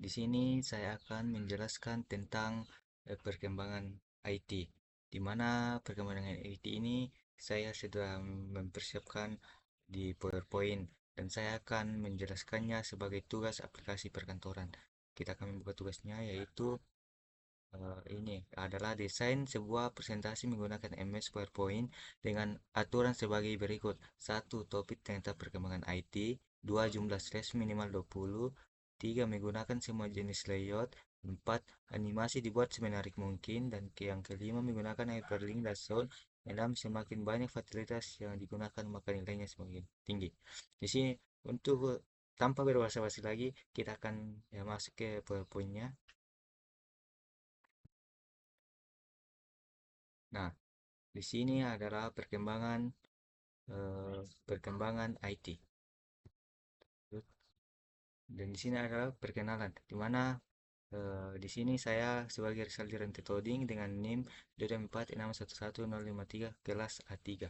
Di sini saya akan menjelaskan tentang perkembangan IT. Di mana perkembangan IT ini saya sudah mempersiapkan di PowerPoint dan saya akan menjelaskannya sebagai tugas aplikasi perkantoran. Kita akan membuka tugasnya yaitu ini adalah desain sebuah presentasi menggunakan MS PowerPoint dengan aturan sebagai berikut. Satu, topik tentang perkembangan IT. Dua, jumlah slash minimal 20. Tiga, menggunakan semua jenis layout. Empat, animasi dibuat semenarik mungkin. Dan yang kelima, menggunakan hyperlink dan sound. Enam, semakin banyak fasilitas yang digunakan maka nilainya semakin tinggi. Di sini untuk tanpa berbahasa-basi lagi, kita akan ya, masuk ke PowerPoint-nya. Nah, di sini adalah perkembangan IT. Dan di sini adalah perkenalan, di mana di sini saya sebagai Rizal Dirante Toding dengan NIM 246111053 kelas A3.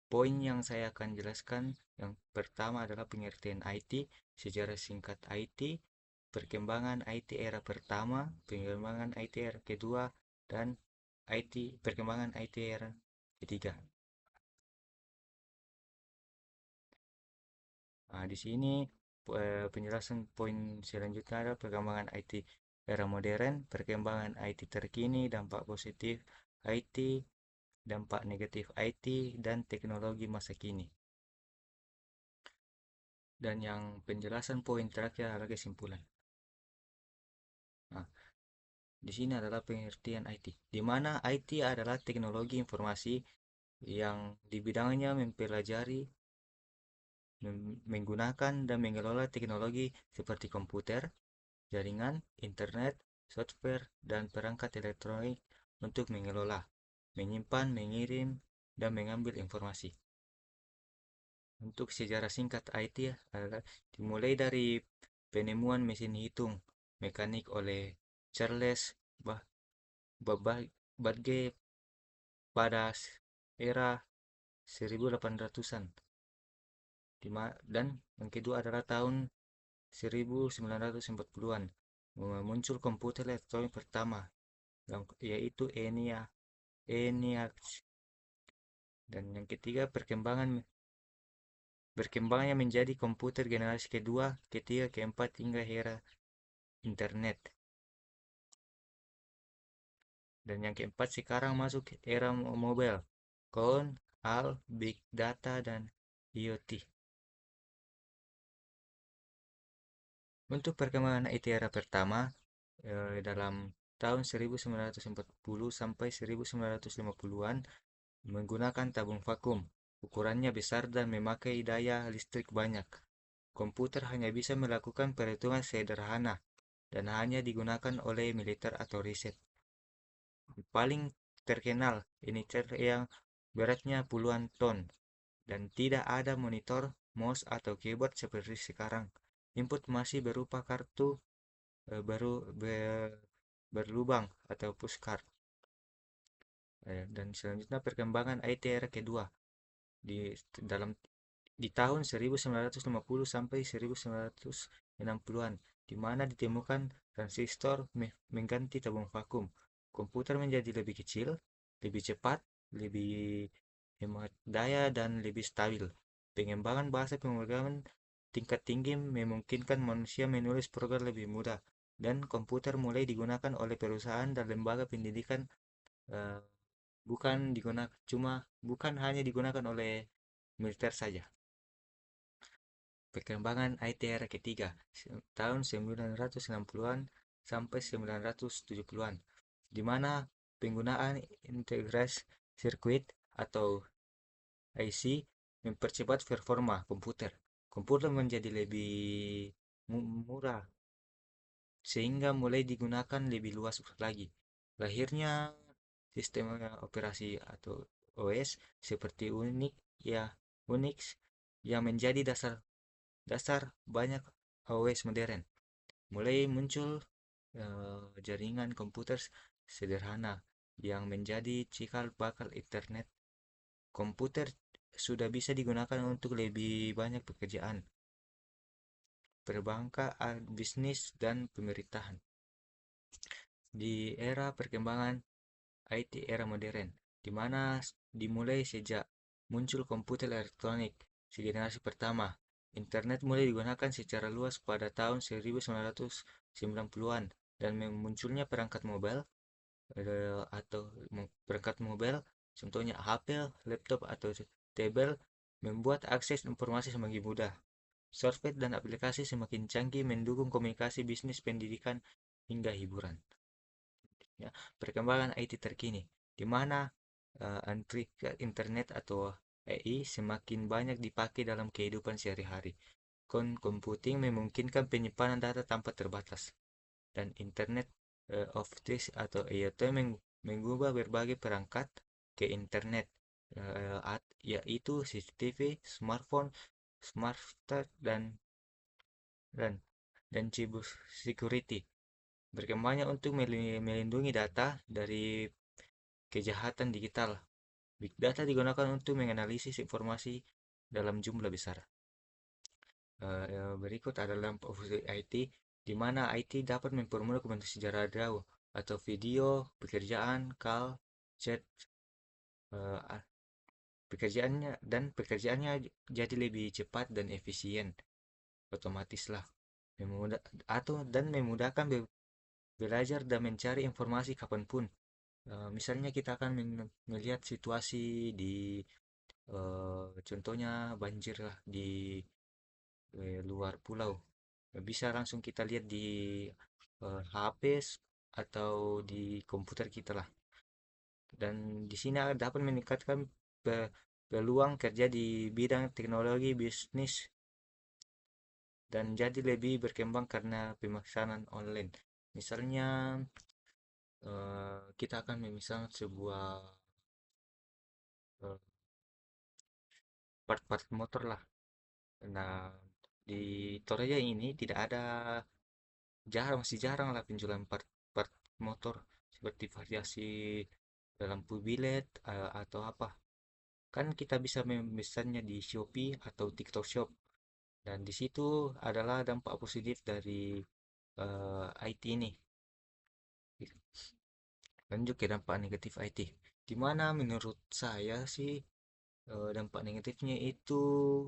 Poin yang saya akan jelaskan yang pertama adalah pengertian IT, sejarah singkat IT, perkembangan IT era pertama, perkembangan IT era kedua, dan perkembangan IT era ketiga. Nah, di sini penjelasan poin selanjutnya adalah perkembangan IT era modern, perkembangan IT terkini, dampak positif IT, dampak negatif IT, dan teknologi masa kini. Dan yang penjelasan poin terakhir adalah kesimpulan. Nah, di sini adalah pengertian IT, di mana IT adalah teknologi informasi yang di bidangnya mempelajari, menggunakan dan mengelola teknologi seperti komputer, jaringan, internet, software, dan perangkat elektronik untuk mengelola, menyimpan, mengirim, dan mengambil informasi. Untuk sejarah singkat IT adalah dimulai dari penemuan mesin hitung mekanik oleh Charles Babbage pada era 1800-an. Dan yang kedua adalah tahun 1940-an muncul komputer elektronik pertama yaitu ENIAC. Dan yang ketiga berkembangnya menjadi komputer generasi kedua, ketiga, keempat hingga era internet. Dan yang keempat sekarang masuk era mobile, cloud, HAL, big data, dan IoT. Untuk perkembangan IT era pertama dalam tahun 1940 sampai 1950-an menggunakan tabung vakum. Ukurannya besar dan memakai daya listrik banyak. Komputer hanya bisa melakukan perhitungan sederhana dan hanya digunakan oleh militer atau riset. Paling terkenal ini yang beratnya puluhan ton dan tidak ada monitor, mouse atau keyboard seperti sekarang. Input masih berupa kartu baru berlubang atau pushcard. Dan selanjutnya perkembangan IT era kedua di dalam di tahun 1950 sampai 1960-an, di mana ditemukan transistor mengganti tabung vakum. Komputer menjadi lebih kecil, lebih cepat, lebih hemat daya, dan lebih stabil. Pengembangan bahasa pemrograman tingkat tinggi memungkinkan manusia menulis program lebih mudah, dan komputer mulai digunakan oleh perusahaan dan lembaga pendidikan eh, bukan hanya digunakan oleh militer saja. Perkembangan IT era ketiga tahun 1960-an sampai 1970-an, di mana penggunaan integrasi sirkuit atau IC mempercepat performa komputer. Komputer menjadi lebih murah sehingga mulai digunakan lebih luas lagi. Lahirnya sistem operasi atau OS seperti Unix yang menjadi dasar dasar banyak OS modern. Mulai muncul jaringan komputer sederhana yang menjadi cikal bakal internet. Komputer sudah bisa digunakan untuk lebih banyak pekerjaan. perbankan, bisnis, dan pemerintahan. Di era perkembangan IT era modern, di mana dimulai sejak muncul komputer elektronik generasi pertama. Internet mulai digunakan secara luas pada tahun 1990-an dan munculnya perangkat mobile atau perangkat mobile, contohnya HP, laptop atau tablet, membuat akses informasi semakin mudah. Software dan aplikasi semakin canggih mendukung komunikasi bisnis, pendidikan, hingga hiburan. Ya, perkembangan IT terkini, di mana internet atau AI semakin banyak dipakai dalam kehidupan sehari-hari. Computing memungkinkan penyimpanan data tanpa terbatas, dan Internet of Things atau IoT mengubah berbagai perangkat ke internet, yaitu CCTV, smartphone, smart dan dan dan cyber security. Berkembangnya untuk melindungi data dari kejahatan digital. Big data digunakan untuk menganalisis informasi dalam jumlah besar. Berikut adalah fungsi IT, di mana IT dapat mempermudah komunikasi jarak jauh atau video, pekerjaan, call, chat, eh, pekerjaannya jadi lebih cepat dan efisien, otomatis lah, memudahkan belajar dan mencari informasi kapanpun. Misalnya kita akan melihat situasi di contohnya banjir lah di luar pulau. Bisa langsung kita lihat di HP atau di komputer kita lah. Dan di sini dapat meningkatkan peluang kerja di bidang teknologi, bisnis, dan jadi lebih berkembang karena pemasaran online. Misalnya kita akan memisahkan sebuah eh, part-part motor lah. Nah, di Toraja ini tidak ada, masih jarang lah penjualan part-part motor seperti variasi lampu bilet atau apa. Kan kita bisa memesannya di Shopee atau TikTok Shop. Dan di situ adalah dampak positif dari IT ini. Lanjut ke dampak negatif IT. Di mana menurut saya sih dampak negatifnya itu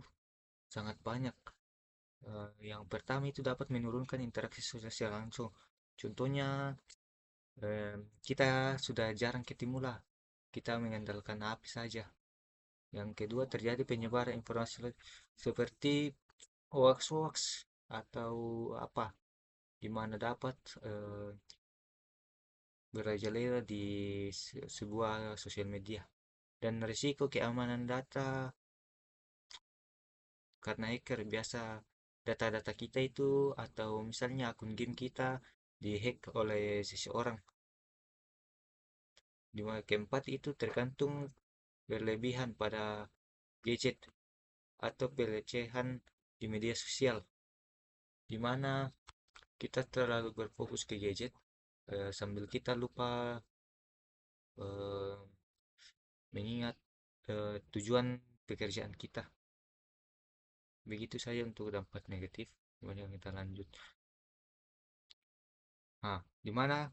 sangat banyak. Yang pertama itu dapat menurunkan interaksi sosial langsung. Contohnya, kita sudah jarang ketemu lah. Kita mengandalkan HP saja. Yang kedua, terjadi penyebaran informasi seperti hoax-hoax atau apa, di mana dapat eh, merajalela di sebuah sosial media. Dan risiko keamanan data karena hacker, biasa data-data kita itu atau misalnya akun game kita dihack oleh seseorang. Di mana keempat itu tergantung berlebihan pada gadget atau pelecehan di media sosial, di mana kita terlalu berfokus ke gadget sambil kita lupa eh, mengingat tujuan pekerjaan kita. Begitu saja untuk dampak negatif. Kemudian kita lanjut. Nah, di mana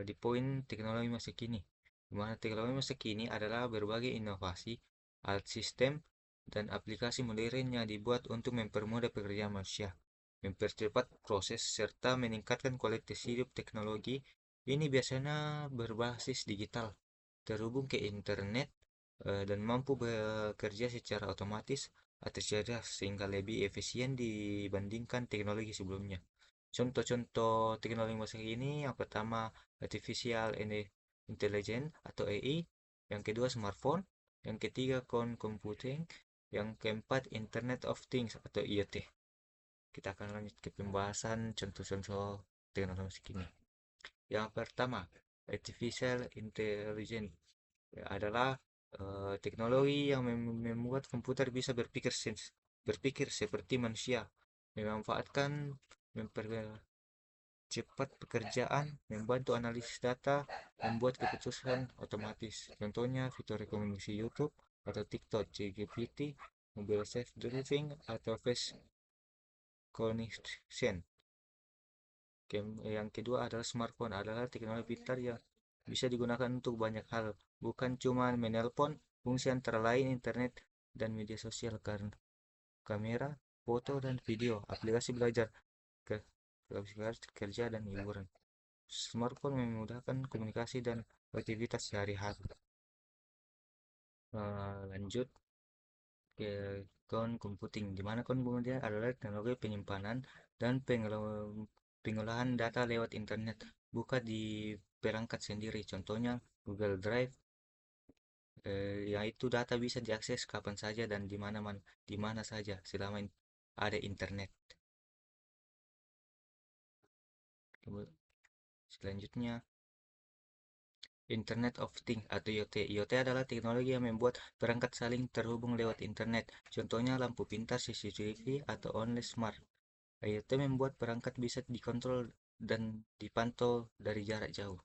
di poin teknologi masa kini. Di mana teknologi masa kini adalah berbagai inovasi, alat sistem, dan aplikasi modern yang dibuat untuk mempermudah pekerjaan manusia, mempercepat proses, serta meningkatkan kualitas hidup. Teknologi ini biasanya berbasis digital, terhubung ke internet, dan mampu bekerja secara otomatis atau cerdas sehingga lebih efisien dibandingkan teknologi sebelumnya. Contoh-contoh teknologi masa kini, yang pertama artificial intelligence atau AI, yang kedua smartphone, yang ketiga computing, yang keempat Internet of Things atau IoT. Kita akan lanjut ke pembahasan contoh-contoh teknologi masa kini. Yang pertama, artificial intelligence adalah teknologi yang membuat komputer bisa berpikir seperti manusia, memanfaatkan mempercepat pekerjaan, membantu analisis data, membuat keputusan otomatis. Contohnya fitur rekomendasi YouTube atau TikTok, ChatGPT, mobil self driving atau face connection. Yang kedua adalah smartphone adalah teknologi pintar yang bisa digunakan untuk banyak hal, bukan cuma menelpon. Fungsi antara lain internet dan media sosial, karena kamera, foto dan video, aplikasi belajar, ke aplikasi kerja dan hiburan. Smartphone memudahkan komunikasi dan aktivitas sehari-hari. Lanjut ke cloud computing, di mana cloud computing adalah teknologi penyimpanan dan pengolahan data lewat internet, bukan di perangkat sendiri. Contohnya Google Drive, yaitu data bisa diakses kapan saja dan di mana saja selama ada internet. Selanjutnya, Internet of Things atau IoT. IoT adalah teknologi yang membuat perangkat saling terhubung lewat internet. Contohnya lampu pintar, CCTV, atau online smart. IoT membuat perangkat bisa dikontrol dan dipantau dari jarak jauh.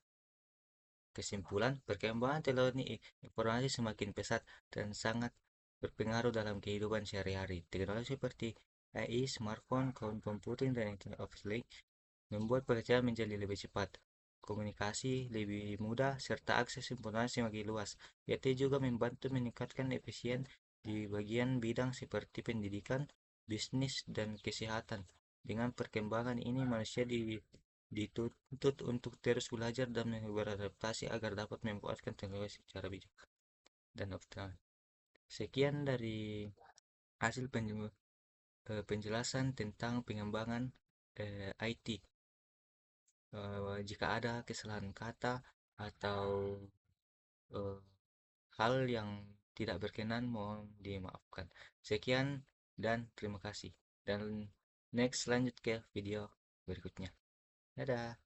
Kesimpulan, perkembangan teknologi informasi semakin pesat dan sangat berpengaruh dalam kehidupan sehari-hari. Teknologi seperti AI, smartphone, cloud computing, dan Internet of Things membuat pekerjaan menjadi lebih cepat, komunikasi lebih mudah, serta akses informasi makin luas. IoT juga membantu meningkatkan efisien di bagian bidang seperti pendidikan, bisnis, dan kesehatan. Dengan perkembangan ini, manusia dituntut untuk terus belajar dan beradaptasi agar dapat memanfaatkan teknologi secara bijak dan optimal. Sekian dari hasil penjelasan tentang pengembangan IT. Jika ada kesalahan kata atau eh, hal yang tidak berkenan, mohon dimaafkan. Sekian dan terima kasih. Dan next lanjut ke video berikutnya. Dadah.